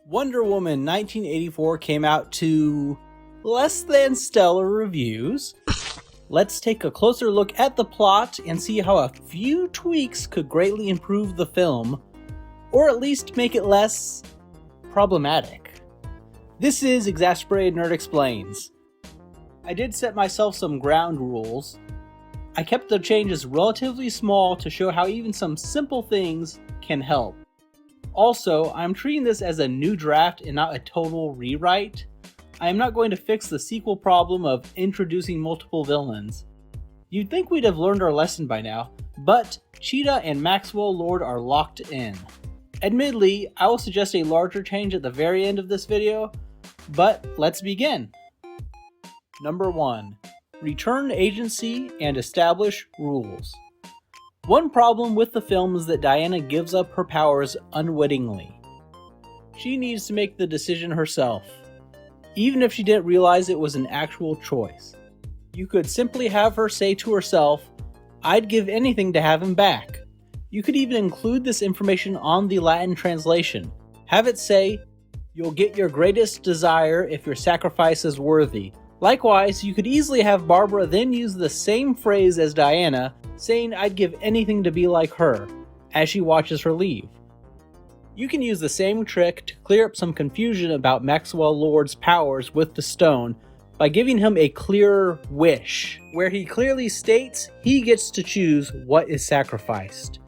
Wonder Woman 1984 came out to less than stellar reviews. Let's take a closer look at the plot and see how a few tweaks could greatly improve the film, or at least make it less problematic. This is Exasperated Nerd Explains. I did set myself some ground rules. I kept the changes relatively small to show how even some simple things can help. Also, I'm treating this as a new draft and not a total rewrite. I am not going to fix the sequel problem of introducing multiple villains. You'd think we'd have learned our lesson by now, but Cheetah and Maxwell Lord are locked in. Admittedly, I will suggest a larger change at the very end of this video, but let's begin. Number 1. Return agency and establish rules. One problem with the film is that Diana gives up her powers unwittingly. She needs to make the decision herself, even if she didn't realize it was an actual choice. You could simply have her say to herself, "I'd give anything to have him back." You could even include this information on the Latin translation. Have it say, "You'll get your greatest desire if your sacrifice is worthy." Likewise, you could easily have Barbara then use the same phrase as Diana, saying, "I'd give anything to be like her," as she watches her leave. You can use the same trick to clear up some confusion about Maxwell Lord's powers with the stone by giving him a clearer wish, where he clearly states he gets to choose what is sacrificed.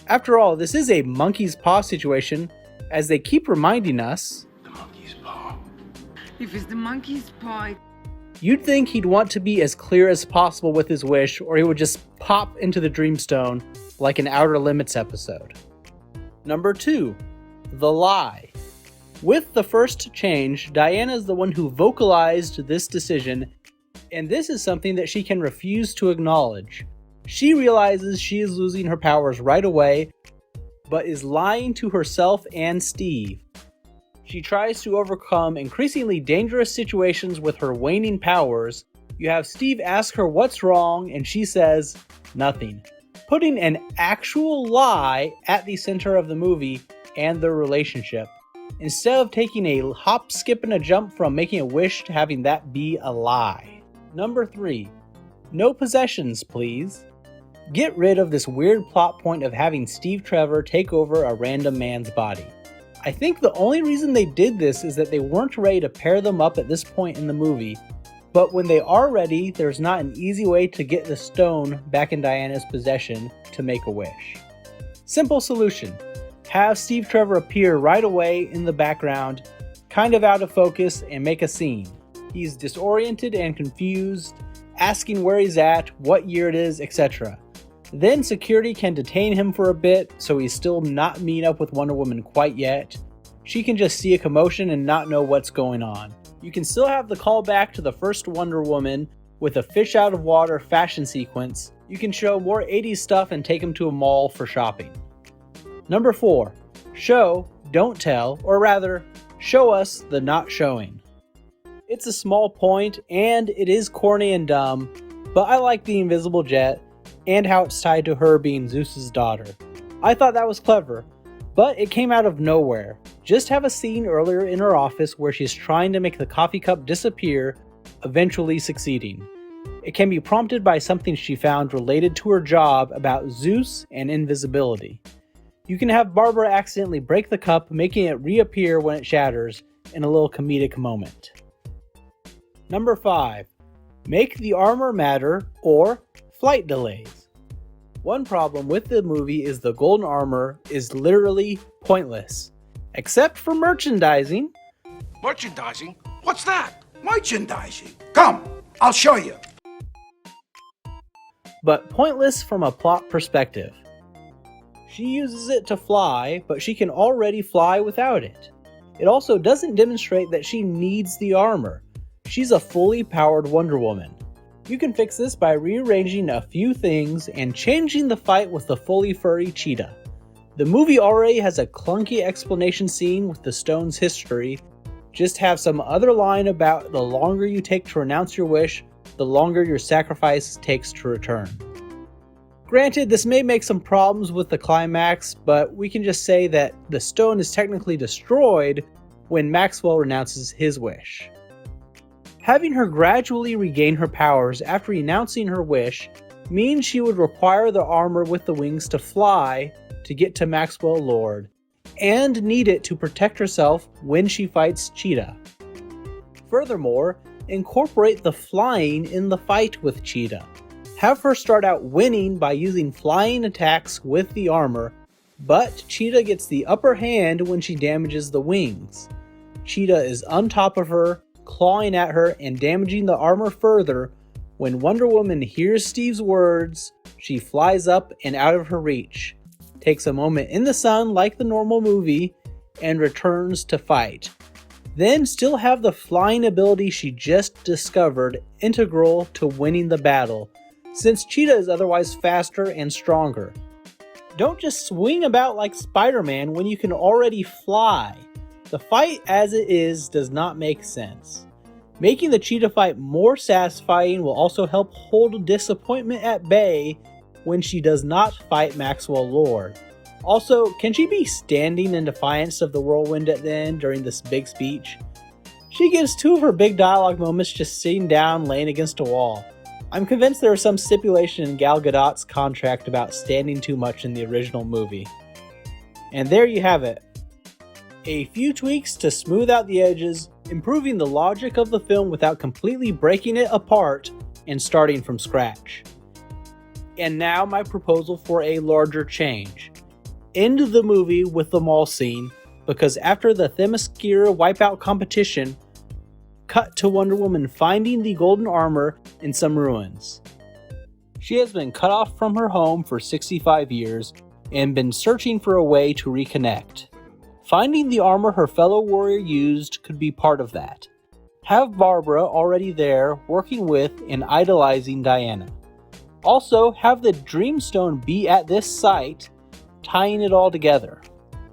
After all, this is a monkey's paw situation, as they keep reminding us, the monkey's paw. If it's the monkey's paw. You'd think he'd want to be as clear as possible with his wish, or he would just pop into the Dreamstone like an Outer Limits episode. Number 2. The lie. With the first change, Diana is the one who vocalized this decision, and this is something that she can refuse to acknowledge. She realizes she is losing her powers right away, but is lying to herself and Steve. She tries to overcome increasingly dangerous situations with her waning powers. You have Steve ask her what's wrong, and she says, nothing. Putting an actual lie at the center of the movie and their relationship, instead of taking a hop, skip, and a jump from making a wish to having that be a lie. Number 3. No possessions, please. Get rid of this weird plot point of having Steve Trevor take over a random man's body. I think the only reason they did this is that they weren't ready to pair them up at this point in the movie, but when they are ready, there's not an easy way to get the stone back in Diana's possession to make a wish. Simple solution. Have Steve Trevor appear right away in the background, kind of out of focus, and make a scene. He's disoriented and confused, asking where he's at, what year it is, etc. Then security can detain him for a bit, so he's still not meeting up with Wonder Woman quite yet. She can just see a commotion and not know what's going on. You can still have the callback to the first Wonder Woman with a fish out of water fashion sequence. You can show more 80s stuff and take him to a mall for shopping. Number 4. Show, don't tell, or rather, show us the not showing. It's a small point, and it is corny and dumb, but I like the invisible jet, and how it's tied to her being Zeus's daughter. I thought that was clever, but it came out of nowhere. Just have a scene earlier in her office where she's trying to make the coffee cup disappear, eventually succeeding. It can be prompted by something she found related to her job about Zeus and invisibility. You can have Barbara accidentally break the cup, making it reappear when it shatters in a little comedic moment. Number 5. Make the armor matter, or flight delays. One problem with the movie is the golden armor is literally pointless, except for merchandising. Merchandising? What's that? Merchandising? Come, I'll show you. But pointless from a plot perspective. She uses it to fly, but she can already fly without it. It also doesn't demonstrate that she needs the armor. She's a fully powered Wonder Woman. You can fix this by rearranging a few things and changing the fight with the fully furry cheetah. The movie already has a clunky explanation scene with the stone's history. Just have some other line about the longer you take to renounce your wish, the longer your sacrifice takes to return. Granted, this may make some problems with the climax, but we can just say that the stone is technically destroyed, when Maxwell renounces his wish. Having her gradually regain her powers after renouncing her wish means she would require the armor with the wings to fly to get to Maxwell Lord, and need it to protect herself when she fights Cheetah. Furthermore, incorporate the flying in the fight with Cheetah. Have her start out winning by using flying attacks with the armor, but Cheetah gets the upper hand when she damages the wings. Cheetah is on top of her, clawing at her and damaging the armor further. When Wonder Woman hears Steve's words, she flies up and out of her reach, takes a moment in the sun like the normal movie, and returns to fight. Then still have the flying ability she just discovered integral to winning the battle, since Cheetah is otherwise faster and stronger. Don't just swing about like Spider-Man when you can already fly. The fight as it is does not make sense. Making the Cheetah fight more satisfying will also help hold disappointment at bay when she does not fight Maxwell Lord. Also, can she be standing in defiance of the whirlwind at the end during this big speech? She gives two of her big dialogue moments just sitting down laying against a wall. I'm convinced there was some stipulation in Gal Gadot's contract about standing too much in the original movie. And there you have it. A few tweaks to smooth out the edges, improving the logic of the film without completely breaking it apart and starting from scratch. And now my proposal for a larger change. End the movie with the mall scene, because after the Themyscira wipeout competition, cut to Wonder Woman finding the golden armor in some ruins. She has been cut off from her home for 65 years and been searching for a way to reconnect. Finding the armor her fellow warrior used could be part of that. Have Barbara already there working with and idolizing Diana. Also, have the Dreamstone be at this site, tying it all together.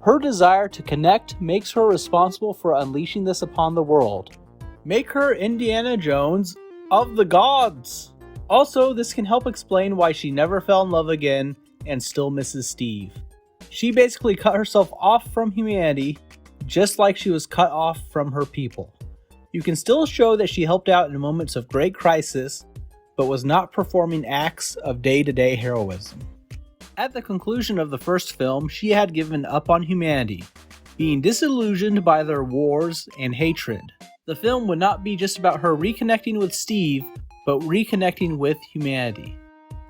Her desire to connect makes her responsible for unleashing this upon the world. Make her Indiana Jones of the gods! Also, this can help explain why she never fell in love again and still misses Steve. She basically cut herself off from humanity, just like she was cut off from her people. You can still show that she helped out in moments of great crisis, but was not performing acts of day-to-day heroism. At the conclusion of the first film, she had given up on humanity, being disillusioned by their wars and hatred. The film would not be just about her reconnecting with Steve, but reconnecting with humanity.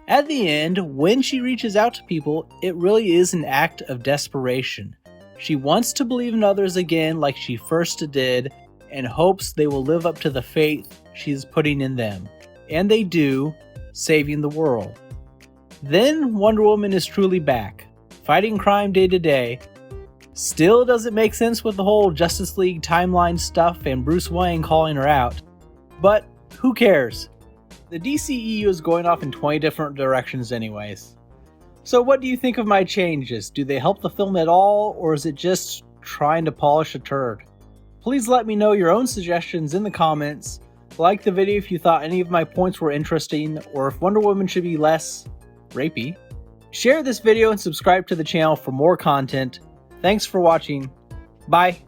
At the end, when she reaches out to people, it really is an act of desperation. She wants to believe in others again like she first did, and hopes they will live up to the faith she is putting in them. And they do, saving the world. Then Wonder Woman is truly back, fighting crime day to day. Still doesn't make sense with the whole Justice League timeline stuff and Bruce Wayne calling her out. But who cares? The DCEU is going off in 20 different directions anyways. So what do you think of my changes? Do they help the film at all, or is it just trying to polish a turd? Please let me know your own suggestions in the comments. Like the video if you thought any of my points were interesting, or if Wonder Woman should be less rapey. Share this video and subscribe to the channel for more content. Thanks for watching. Bye.